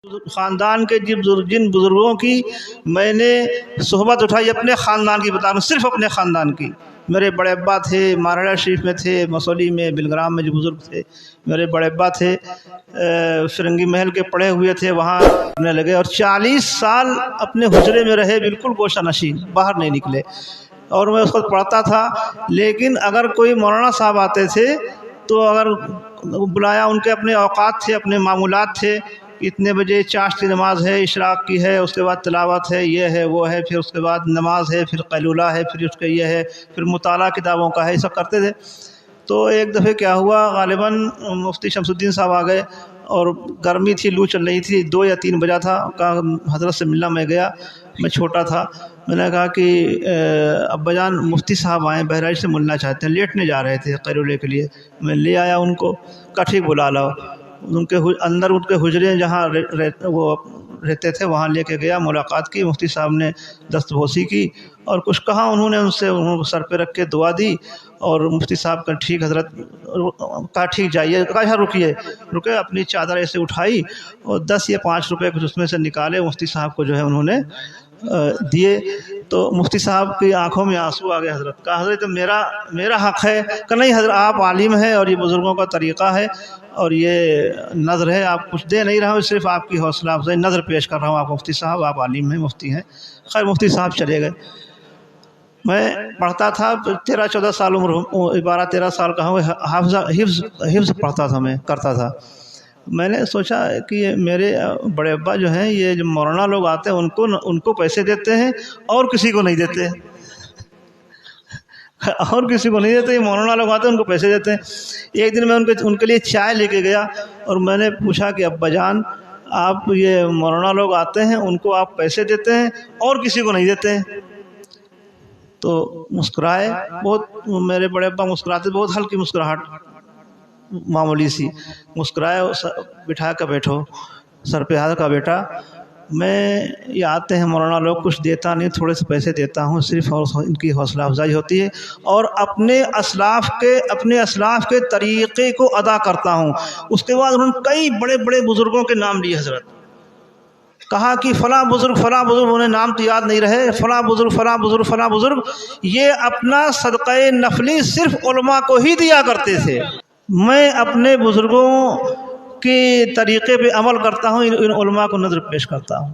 خاندان کے جن بزرگوں کی میں نے صحبت اٹھائی، اپنے خاندان کی بتا رہا ہوں، صرف اپنے خاندان کی۔ میرے بڑے ابا تھے مہاراجہ شریف میں تھے، مسولی میں بلگرام میں جو بزرگ تھے، میرے بڑے ابا تھے فرنگی محل کے پڑھے ہوئے تھے، وہاں رہنے لگے اور 40 سال اپنے حجرے میں رہے، بالکل گوشہ نشین، باہر نہیں نکلے۔ اور میں اس وقت پڑھتا تھا، لیکن اگر کوئی مولانا صاحب آتے تھے تو اگر بلایا، ان کے اپنے اوقات تھے، اپنے معمولات تھے، اتنے بجے چاشت نماز ہے، اشراق کی ہے، اس کے بعد تلاوت ہے، یہ ہے وہ ہے، پھر اس کے بعد نماز ہے، پھر قیلولہ ہے، پھر اس کے یہ ہے، پھر مطالعہ کتابوں کا ہے، یہ سب کرتے تھے۔ تو ایک دفعہ کیا ہوا، غالباً مفتی شمس الدین صاحب آ گئے اور گرمی تھی، لو چل رہی تھی، 2 یا 3 بجا تھا، کہا حضرت سے ملنا۔ میں گیا، میں چھوٹا تھا، میں نے کہا کہ ابا جان مفتی صاحب آئے، بہرائچ سے ملنا چاہتے ہیں، لیٹنے جا رہے تھے قیلولے کے لیے۔ میں لے آیا ان کو، کہا ٹھیک بلا لاؤ۔ ان کے اندر ان کے حجرے جہاں وہ رہتے تھے وہاں لے کے گیا، ملاقات کی، مفتی صاحب نے دست بوسی کی اور کچھ کہا انہوں نے، ان سے انہوں نے سر پہ رکھ کے دعا دی، اور مفتی صاحب کا ٹھیک حضرت، کہا ٹھیک جائیے، کہا یہاں رکے، اپنی چادر ایسے اٹھائی اور 10 یا 5 روپے کچھ اس میں سے نکالے، مفتی صاحب کو جو ہے انہوں نے دیے۔ تو مفتی صاحب کی آنکھوں میں آنسو آ گئے۔ حضرت کہا حضرت میرا حق ہے؟ کہ نہیں حضرت، آپ عالم ہیں اور یہ بزرگوں کا طریقہ ہے اور یہ نظر ہے، آپ کچھ دے نہیں رہا ہوں، صرف آپ کی حوصلہ افزائی نظر پیش کر رہا ہوں، آپ مفتی صاحب، آپ عالم ہیں، مفتی ہیں۔ خیر مفتی صاحب چلے گئے۔ میں پڑھتا تھا، 13-14 سال عمر، 12-13 سال کا ہوں، حفظ پڑھتا تھا، میں کرتا تھا۔ میں نے سوچا کہ یہ میرے بڑے ابا جو ہیں، یہ جو مولانا لوگ آتے ہیں ان کو پیسے دیتے ہیں اور کسی کو نہیں دیتے، اور کسی کو نہیں دیتے، یہ مولانا لوگ آتے ہیں ان کو پیسے دیتے ہیں۔ ایک دن میں ان کے لیے چائے لے کے گیا اور میں نے پوچھا کہ ابا جان، آپ یہ مولانا لوگ آتے ہیں ان کو آپ پیسے دیتے ہیں اور کسی کو نہیں دیتے ہیں؟ تو مسکرائے، بہت میرے بڑے ابا مسکراتے، بہت ہلکی مسکراہٹ، معمولی سی مسکرائے، بٹھا کے بیٹھو، سر پہ ہاتھ کا بیٹا، میں یہ آتے ہیں مولانا لوگ، کچھ دیتا نہیں، تھوڑے سے پیسے دیتا ہوں صرف، اور ان کی حوصلہ افزائی ہوتی ہے، اور اپنے اسلاف کے طریقے کو ادا کرتا ہوں۔ اس کے بعد انہوں نے کئی بڑے بڑے بزرگوں کے نام لیے حضرت، کہا کہ فلاں بزرگ، انہیں نام تو یاد نہیں رہے، فلاں بزرگ، یہ اپنا صدقہ نفلی صرف علماء کو ہی دیا کرتے تھے۔ میں اپنے بزرگوں کے طریقے پہ عمل کرتا ہوں، ان علماء کو نظر پیش کرتا ہوں۔